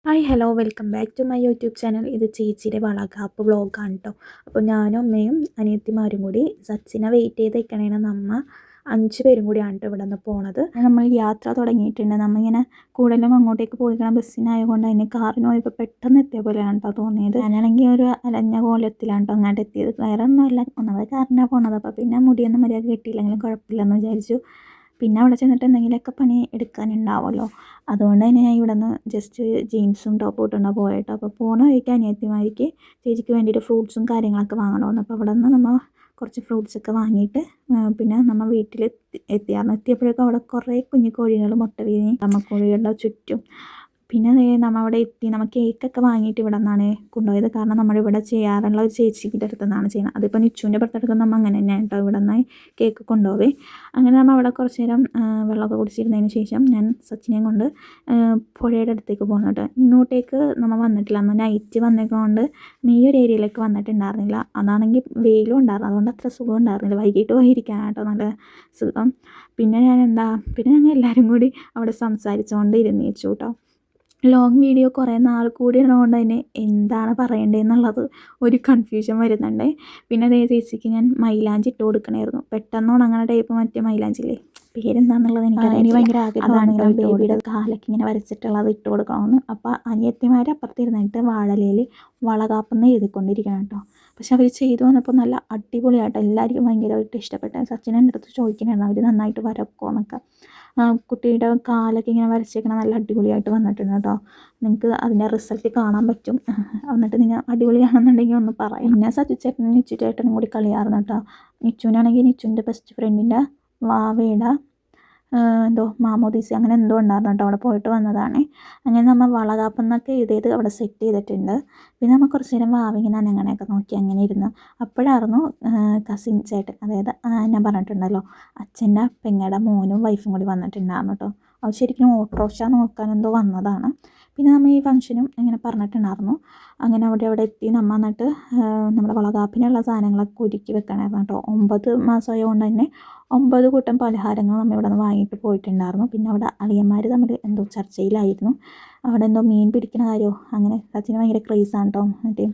Hi hello welcome back to my YouTube channel. ഇത് ചേച്ചിയുടെ വളകാപ്പ് വ്ളോഗാണ് കേട്ടോ. അപ്പോൾ ഞാനും അമ്മയും അനിയത്തിമാരും കൂടി സച്ചിനെ വെയിറ്റ് ചെയ്ത് നിൽക്കണേണ്. നമ്മ 5 പേരും കൂടിയാണ് കേട്ടോ ഇവിടെ നിന്ന് പോണത്. നമ്മൾ യാത്ര തുടങ്ങിയിട്ടുണ്ട്. നമ്മളിങ്ങനെ കൂടുതലും അങ്ങോട്ടേക്ക് പോയിക്കണം ബസ്സിനായതുകൊണ്ട് അതിന് കാറിന് പോയപ്പോൾ പെട്ടെന്ന് എത്തിയ പോലെയാണ് കേട്ടോ തോന്നിയത്. ഞാനാണെങ്കിൽ ഒരു അലഞ്ഞ കോലത്തിലാണ് കേട്ടോ അങ്ങോട്ട് എത്തിയത്. വേറെ ഒന്നുമല്ല, ഒന്നാമത് കാറിനാണ് പോണത്. അപ്പോൾ പിന്നെ മുടിയൊന്നും മര്യാദ കിട്ടിയില്ലെങ്കിലും കുഴപ്പമില്ലെന്ന് വിചാരിച്ചു. പിന്നെ അവിടെ ചെന്നിട്ട് എന്തെങ്കിലുമൊക്കെ പണി എടുക്കാനുണ്ടാവുമല്ലോ, അതുകൊണ്ട് തന്നെ ഞാൻ ഇവിടെ നിന്ന് ജസ്റ്റ് ജീൻസും ടോപ്പും ഇട്ടുകൊണ്ടാണ് പോയിട്ട്. അപ്പോൾ പോണ വഴിക്ക് അനിയത്തിമാർക്ക് ചേച്ചിക്ക് വേണ്ടിയിട്ട് ഫ്രൂട്ട്സും കാര്യങ്ങളൊക്കെ വാങ്ങണമെന്ന്. അപ്പോൾ അവിടെ നിന്ന് നമ്മൾ കുറച്ച് ഫ്രൂട്ട്സൊക്കെ വാങ്ങിയിട്ട് പിന്നെ നമ്മൾ വീട്ടിൽ എത്തിയായിരുന്നു. എത്തിയപ്പോഴേക്കും അവിടെ കുറേ കുഞ്ഞു കോഴികൾ മുട്ട വിരിഞ്ഞ് കോഴികളുടെ ചുറ്റും. പിന്നെ നമ്മൾ അവിടെ എത്തി. നമ്മൾ കേക്കൊക്കെ വാങ്ങിയിട്ട് ഇവിടെ നിന്നാണ് കൊണ്ടുപോയത്. കാരണം നമ്മളിവിടെ ചെയ്യാറുള്ള ഒരു ചേച്ചിയുടെ അടുത്ത് നിന്നാണ് ചെയ്യുന്നത്. അതിപ്പോൾ നിച്ചുവിൻ്റെ പുറത്തെടുത്ത് നമ്മൾ അങ്ങനെ തന്നെയാണ് കേട്ടോ ഇവിടെ നിന്ന് കേക്ക് കൊണ്ടുപോയി. അങ്ങനെ നമ്മൾ അവിടെ കുറച്ച് നേരം വെള്ളമൊക്കെ കുടിച്ചിരുന്നതിന് ശേഷം ഞാൻ സച്ചിനെയും കൊണ്ട് പുഴയുടെ അടുത്തേക്ക് പോകുന്നു കേട്ടോ. ഇങ്ങോട്ടേക്ക് നമ്മൾ വന്നിട്ടില്ല. അന്ന് നൈറ്റ് വന്നേക്കൊണ്ട് ഈ ഒരു ഏരിയയിലേക്ക് വന്നിട്ടുണ്ടായിരുന്നില്ല. അതാണെങ്കിൽ വെയിലും ഉണ്ടായിരുന്നു, അതുകൊണ്ട് അത്ര സുഖം ഉണ്ടായിരുന്നില്ല. വൈകിട്ട് പോയിരിക്കാനാട്ടോ നല്ല സുഖം. പിന്നെ ഞങ്ങൾ എല്ലാവരും കൂടി അവിടെ സംസാരിച്ചുകൊണ്ട് ഇരുന്നേച്ചു കേട്ടോ. ലോങ് വീഡിയോ കുറേ നാൾ കൂടി ഇടുന്നതുകൊണ്ട് തന്നെ എന്താണ് പറയേണ്ടതെന്നുള്ളത് ഒരു കൺഫ്യൂഷൻ വരുന്നുണ്ട്. പിന്നെ അതേ ചേച്ചിക്ക് ഞാൻ മൈലാഞ്ചി ഇട്ട് കൊടുക്കണമായിരുന്നു. പെട്ടെന്ന് ഉണങ്ങണ ടൈപ്പ് മറ്റേ മൈലാഞ്ചില്ലേ, പേരെന്താണെന്നുള്ളത് എനിക്ക് ഭയങ്കര ആഗ്രഹമാണ്. ബേബിയുടെ കാലൊക്കെ ഇങ്ങനെ വരച്ചിട്ടുള്ളത് ഇട്ട് കൊടുക്കണമെന്ന്. അപ്പോൾ അനിയത്തിമാർ അപ്പുറത്തിരുന്നിട്ട് വാഴലയിൽ വളകാപ്പെന്ന് എഴുതിക്കൊണ്ടിരിക്കണം കേട്ടോ. പക്ഷെ അവർ ചെയ്തു വന്നപ്പോൾ നല്ല അടിപൊളിയായിട്ട് എല്ലാവർക്കും ഭയങ്കരമായിട്ട് ഇഷ്ടപ്പെട്ടു. സച്ചിൻ എൻ്റെ അടുത്ത് ചോദിക്കണമായിരുന്നു അവർ നന്നായിട്ട് വരക്കുമോ എന്നൊക്കെ. കുട്ടിയുടെ കാലൊക്കെ ഇങ്ങനെ വരച്ചേക്കണം നല്ല അടിപൊളിയായിട്ട് വന്നിട്ടുണ്ട് കേട്ടോ. നിങ്ങൾക്ക് അതിൻ്റെ റിസൾട്ട് കാണാൻ പറ്റും. എന്നിട്ട് നിങ്ങൾ അടിപൊളിയാണെന്നുണ്ടെങ്കിൽ ഒന്ന് പറയാം. പിന്നെ സച്ചു ചേട്ടനും നിച്ചു ചേട്ടനും കൂടി കളിയായിരുന്നു കേട്ടോ. നിച്ചുവിനാണെങ്കിൽ നിച്ചുവിൻ്റെ ബെസ്റ്റ് ഫ്രണ്ടിൻ്റെ വാവയുടെ എന്തോ മാമോദീസ അങ്ങനെ എന്തോ ഉണ്ടായിരുന്നു കേട്ടോ. അവിടെ പോയിട്ട് വന്നതാണ്. അങ്ങനെ നമ്മൾ വളകാപ്പെന്നൊക്കെ എഴുതിയത് അവിടെ സെറ്റ് ചെയ്തിട്ടുണ്ട്. പിന്നെ നമ്മൾ കുറച്ച് നേരം വാവിങ്ങനെ അങ്ങനെയൊക്കെ നോക്കി അങ്ങനെ ഇരുന്ന്. അപ്പോഴായിരുന്നു കസിൻ ചേട്ടൻ, അതായത് ഞാൻ പറഞ്ഞിട്ടുണ്ടല്ലോ അച്ഛൻ്റെ പെങ്ങടെ മോനും വൈഫും കൂടി വന്നിട്ടുണ്ടായിരുന്നു കേട്ടോ. അത് ശരിക്കും ഓട്ടോറിക്ഷ നോക്കാൻ എന്തോ വന്നതാണ്. പിന്നെ നമ്മൾ ഈ ഫംഗ്ഷനും ഇങ്ങനെ പറഞ്ഞിട്ടുണ്ടായിരുന്നു. അങ്ങനെ അവിടെ എത്തി. നമ്മൾ എന്നിട്ട് നമ്മുടെ വളകാപ്പിനുള്ള സാധനങ്ങളൊക്കെ ഒരുക്കി വെക്കണമായിരുന്നു കേട്ടോ. 9 മാസമായതുകൊണ്ട് തന്നെ 9 കൂട്ടം പലഹാരങ്ങൾ നമ്മൾ ഇവിടെ നിന്ന് വാങ്ങിയിട്ട് പോയിട്ടുണ്ടായിരുന്നു. പിന്നെ അവിടെ അളിയന്മാർ തമ്മിൽ എന്തോ ചർച്ചയിലായിരുന്നു. അവിടെ എന്തോ മീൻ പിടിക്കുന്ന കാര്യമോ അങ്ങനെ. സച്ചിന് ഭയങ്കര ക്രേസാണ് കേട്ടോ മറ്റേ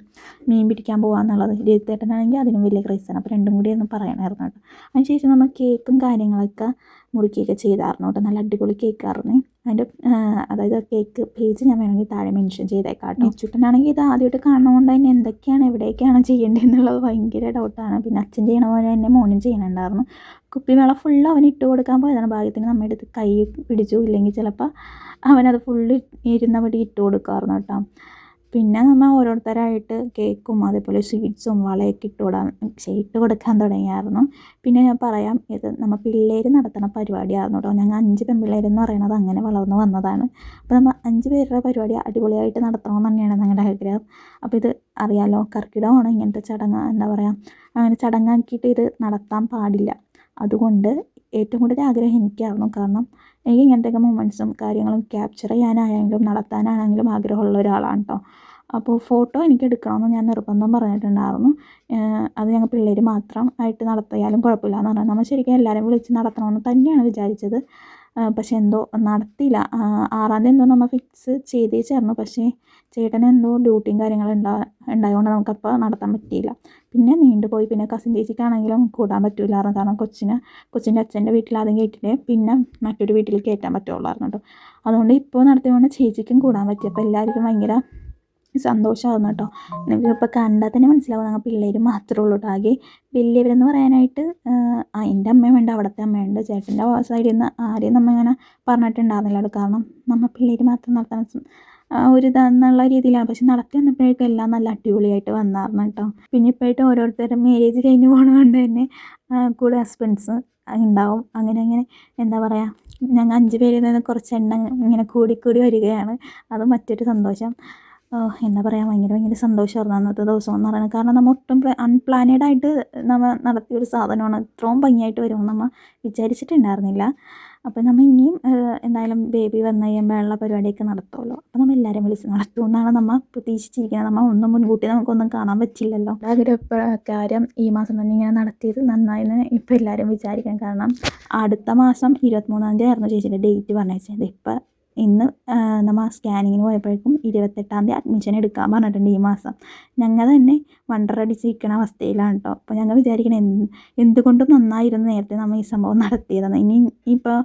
മീൻ പിടിക്കാൻ പോകാമെന്നുള്ളത്. രജിത്തേട്ടനാണെങ്കിൽ അതിനും വലിയ ക്രേസാണ്. അപ്പോൾ രണ്ടും കൂടി ഒന്ന് പറയണമായിരുന്നു കേട്ടോ. അതിനുശേഷം നമ്മൾ കേക്കും കാര്യങ്ങളൊക്കെ മുറിക്കുകയൊക്കെ ചെയ്തായിരുന്നു കേട്ടോ. നല്ല അടിപൊളി കേക്കായിരുന്നു. അതിൻ്റെ അതായത് കേക്ക് പേജ് ഞാൻ വേണമെങ്കിൽ താഴെ മെൻഷൻ ചെയ്തേക്കാം കേട്ടോ. ചുട്ടനാണെങ്കിൽ ഇത് ആദ്യമായിട്ട് കാണുന്നതുകൊണ്ട് തന്നെ എന്തൊക്കെയാണ് എവിടേക്കാണ് ചെയ്യേണ്ടതെന്നുള്ളത് ഭയങ്കര ഡൗട്ടാണ്. പിന്നെ അച്ഛൻ ചെയ്യണ പോലെ തന്നെ മോനും ചെയ്യണുണ്ടായിരുന്നു. കുപ്പിവെള്ളം ഫുള്ള് അവന് ഇട്ട് കൊടുക്കാൻ പോയതാണ്. ഭാഗ്യത്തിന് നമ്മുടെ അടുത്ത് കൈ പിടിച്ചു, ഇല്ലെങ്കിൽ ചിലപ്പോൾ അവനത് ഫുള്ള് ഇരുന്നപടി ഇട്ട് കൊടുക്കാമായിരുന്നു കേട്ടോ. പിന്നെ നമ്മൾ ഓരോരുത്തരായിട്ട് കേക്കും അതേപോലെ സ്വീറ്റ്സും വളയൊക്കെ ഇട്ട് കൊടുക്കാൻ തുടങ്ങിയായിരുന്നു. പിന്നെ ഞാൻ പറയാം, ഇത് നമ്മൾ പിള്ളേർ നടത്തുന്ന പരിപാടിയായിരുന്നു കേട്ടോ. ഞങ്ങൾ 5 പെൺപിള്ളേരെന്ന് പറയുന്നത് അങ്ങനെ വളർന്നു വന്നതാണ്. അപ്പോൾ നമ്മൾ 5 പേരുടെ പരിപാടി അടിപൊളിയായിട്ട് നടത്തണമെന്ന് തന്നെയാണ് ഞങ്ങളുടെ ആഗ്രഹം. അപ്പോൾ ഇത് അറിയാമല്ലോ, കർക്കിടകമാണ് ഇങ്ങനത്തെ ചടങ്ങ്, എന്താ പറയുക, അങ്ങനെ ചടങ്ങാക്കിയിട്ട് ഇത് നടത്താൻ പാടില്ല. അതുകൊണ്ട് ഏറ്റവും കൂടുതൽ ആഗ്രഹം എനിക്കായിരുന്നു. കാരണം എനിക്ക് ഇങ്ങനത്തെയൊക്കെ മൊമെൻറ്റ്സും കാര്യങ്ങളും ക്യാപ്ചർ ചെയ്യാനാണെങ്കിലും നടത്താനാണെങ്കിലും ആഗ്രഹമുള്ള ഒരാളാണ് കേട്ടോ. അപ്പോൾ ഫോട്ടോ എനിക്ക് എടുക്കണമെന്ന് ഞാൻ നിർബന്ധം പറഞ്ഞിട്ടുണ്ടായിരുന്നു. അത് ഞങ്ങൾ പിള്ളേർ മാത്രം ആയിട്ട് നടത്തിയാലും കുഴപ്പമില്ല എന്ന് പറഞ്ഞാൽ നമ്മൾ ശരിക്കും എല്ലാവരും വിളിച്ച് നടത്തണമെന്ന് തന്നെയാണ് വിചാരിച്ചത്. പക്ഷേ എന്തോ നടത്തിയില്ല. 6-ാം തീയതി എന്തോ നമ്മൾ ഫിക്സ് ചേർന്നു. പക്ഷേ ചേട്ടന് എന്തോ ഡ്യൂട്ടിയും കാര്യങ്ങളും ഉണ്ടായതുകൊണ്ട് നമുക്കപ്പോൾ നടത്താൻ പറ്റിയില്ല. പിന്നെ നീണ്ടുപോയി. പിന്നെ കസിൻ ചേച്ചിക്കാണെങ്കിലും കൂടാൻ പറ്റില്ലായിരുന്നു. കാരണം കൊച്ചിൻ്റെ അച്ഛൻ്റെ വീട്ടിൽ ആദ്യം കയറ്റിയിട്ട് പിന്നെ മറ്റൊരു വീട്ടിൽ കയറ്റാൻ പറ്റുള്ളായിരുന്നു കേട്ടോ. അതുകൊണ്ട് ഇപ്പോൾ നടത്തിയതുകൊണ്ട് ചേച്ചിക്കും കൂടാൻ പറ്റി. അപ്പോൾ എല്ലാവർക്കും ഭയങ്കര സന്തോഷമായിരുന്നു കേട്ടോ. നിങ്ങൾക്കിപ്പോൾ കണ്ടാൽ തന്നെ മനസ്സിലാവും ഞങ്ങൾ പിള്ളേർ മാത്രമേ ഉള്ളൂ കേട്ടോ. ആകെ വലിയവരെന്ന് പറയാനായിട്ട് എൻ്റെ അമ്മയുണ്ട്, അവിടുത്തെ അമ്മയുണ്ട്. ചേട്ടൻ്റെ സൈഡിൽ നിന്ന് ആരെയും നമ്മൾ ഇങ്ങനെ പറഞ്ഞിട്ടുണ്ടായിരുന്നില്ല കേട്ടോ. കാരണം നമ്മൾ പിള്ളേർ മാത്രം നടത്താൻ ഒരിതാന്നുള്ള രീതിയിലാണ്. പക്ഷെ നടത്തി വന്നപ്പോഴേക്കും എല്ലാം നല്ല അടിപൊളിയായിട്ട് വന്നായിരുന്നു കേട്ടോ. പിന്നെ ഇപ്പോഴായിട്ട് ഓരോരുത്തരും മാരേജ് കഴിഞ്ഞ് പോകണതുകൊണ്ട് തന്നെ കൂടെ ഹസ്ബൻഡ്സ് ഉണ്ടാവും. അങ്ങനെ എന്താ പറയുക, ഞങ്ങൾ 5 പേരിൽ നിന്ന് കുറച്ച് എണ്ണം ഇങ്ങനെ കൂടി വരികയാണ്. അത് മറ്റൊരു സന്തോഷം. എന്താ പറയുക, ഭയങ്കര സന്തോഷമായിരുന്നു അന്നത്തെ ദിവസം എന്ന് പറയുന്നത്. കാരണം നമ്മൾ ഒട്ടും അൺപ്ലാനഡായിട്ട് നമ്മൾ നടത്തിയൊരു സാധനമാണ്. ഇത്രയും ഭംഗിയായിട്ട് വരുമെന്ന് നമ്മൾ വിചാരിച്ചിട്ടുണ്ടായിരുന്നില്ല. അപ്പോൾ നമ്മൾ ഇനിയും എന്തായാലും ബേബി വന്നു കഴിയുമ്പോൾ ഉള്ള പരിപാടിയൊക്കെ നടത്തുമല്ലോ. അപ്പോൾ നമ്മൾ എല്ലാവരും വിളിച്ച് നടത്തുമെന്നാണ് നമ്മൾ പ്രതീക്ഷിച്ചിരിക്കുന്നത്. നമ്മൾ ഒന്നും മുൻകൂട്ടി നമുക്കൊന്നും കാണാൻ പറ്റില്ലല്ലോ. ആഗ്രഹപ്രകാരം ഈ മാസം തന്നെ ഇങ്ങനെ നടത്തിയത് നന്നായെന്ന് ഇപ്പോൾ എല്ലാവരും വിചാരിക്കണം. കാരണം അടുത്ത മാസം 23-ാം തീയതി ആയിരുന്നു ചേച്ചിയുടെ ഡേറ്റ് പറഞ്ഞത്. ഇപ്പം ഇന്ന് നമ്മൾ സ്കാനിങ്ങിന് പോയപ്പോഴേക്കും 28-ാം തീയതി അഡ്മിഷൻ എടുക്കാൻ പറഞ്ഞിട്ടുണ്ട് ഈ മാസം. ഞങ്ങൾ തന്നെ വണ്ടറടിച്ചിരിക്കണ അവസ്ഥയിലാണ് കേട്ടോ. അപ്പോൾ ഞങ്ങൾ വിചാരിക്കണേ എന്തുകൊണ്ടും നന്നായിരുന്നു നേരത്തെ നമ്മൾ ഈ സംഭവം നടത്തിയതെന്ന്. ഇനി ഇപ്പോൾ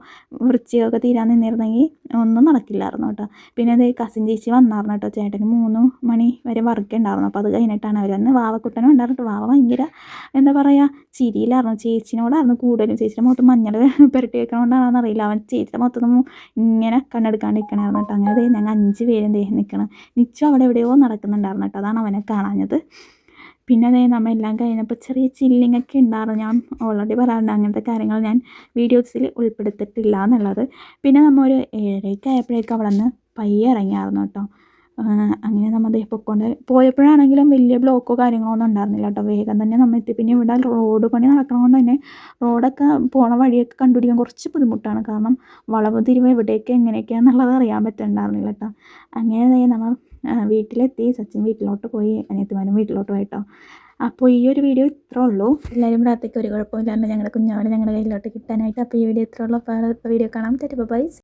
വൃശ്ചികമൊക്കെ തീരാൻ നിന്നിരുന്നെങ്കിൽ ഒന്നും നടക്കില്ലായിരുന്നു കേട്ടോ. പിന്നെ അതേ കസിൻ ചേച്ചി വന്നായിരുന്നു കേട്ടോ. ചേട്ടന് 3 മണി വരെ വർക്ക് ഉണ്ടായിരുന്നു. അപ്പോൾ അത് കഴിഞ്ഞിട്ടാണ് അവർ വന്ന്. വാവക്കുട്ടനും ഉണ്ടായിരുന്നു. വാവ ഭയങ്കര എന്താ പറയുക ചിരിയിലായിരുന്നു. ചേച്ചിനോടായിരുന്നു കൂടുതലും. ചേച്ചിയുടെ മുഖത്ത് മഞ്ഞൾ പുരട്ടി വെക്കണോണ്ടാണെന്ന് അറിയില്ല, അവൻ ചേച്ചിയുടെ മുഖത്തൊന്നും ഇങ്ങനെ കണ്ണെടുക്കാണ്ടിരിക്കണമായിരുന്നു കേട്ടോ. അങ്ങനെ ഞങ്ങൾ 5 പേരും നിൽക്കണം. നിച്ചു അവിടെ എവിടെയോ നടക്കുന്നുണ്ടായിരുന്നു കേട്ടോ. അതാണ് അവനെ കാണാഞ്ഞത്. പിന്നെ നമ്മൾ എല്ലാം കഴിഞ്ഞപ്പോൾ ചെറിയ ചില്ലിങ്ങൊക്കെ ഉണ്ടായിരുന്നു. ഞാൻ ഓൾറെഡി പറയാറുണ്ട് അങ്ങനത്തെ കാര്യങ്ങൾ ഞാൻ വീഡിയോസിൽ ഉൾപ്പെടുത്തിയിട്ടില്ല എന്നുള്ളത്. പിന്നെ നമ്മൾ ഒരു 7:30 ആയപ്പോഴേക്കും അവിടെ നിന്ന് പയ്യെ ഇറങ്ങിയായിരുന്നു കേട്ടോ. അങ്ങനെ നമ്മൾ പോയപ്പോഴാണെങ്കിലും വലിയ ബ്ലോക്കോ കാര്യങ്ങളോ ഒന്നും ഉണ്ടായിരുന്നില്ല കേട്ടോ. വേഗം തന്നെ നമ്മൾ എത്തി. പിന്നെ ഇവിടെ റോഡ് പണി നടക്കണതുകൊണ്ട് തന്നെ റോഡൊക്കെ പോണ വഴിയൊക്കെ കണ്ടുപിടിക്കാൻ കുറച്ച് ബുദ്ധിമുട്ടാണ്. കാരണം വളവ് തിരിവ് എവിടെയൊക്കെ എങ്ങനെയൊക്കെയാണെന്നുള്ളത് അറിയാൻ പറ്റുന്നുണ്ടായിരുന്നില്ല കേട്ടോ. അങ്ങനെ നമ്മൾ വീട്ടിലെത്തി. സച്ചിൻ വീട്ടിലോട്ട് പോയി, അനിയത്തിമാരും വീട്ടിലോട്ട് പോയിട്ടോ. അപ്പോൾ ഈ ഒരു വീഡിയോ ഇത്രേ ഉള്ളൂ. എല്ലാവരും പ്രാർത്ഥിക്കുക ഒരു കുഴപ്പമില്ലാണ്ട് ഞങ്ങളുടെ കുഞ്ഞാവനെ ഞങ്ങളുടെ കയ്യിലോട്ട് കിട്ടാനായിട്ട്. അപ്പോൾ ഈ വീഡിയോ ഇത്രേ ഉള്ളൂ. അപ്പോൾ അടുത്ത വീഡിയോ കാണാം. ബൈ.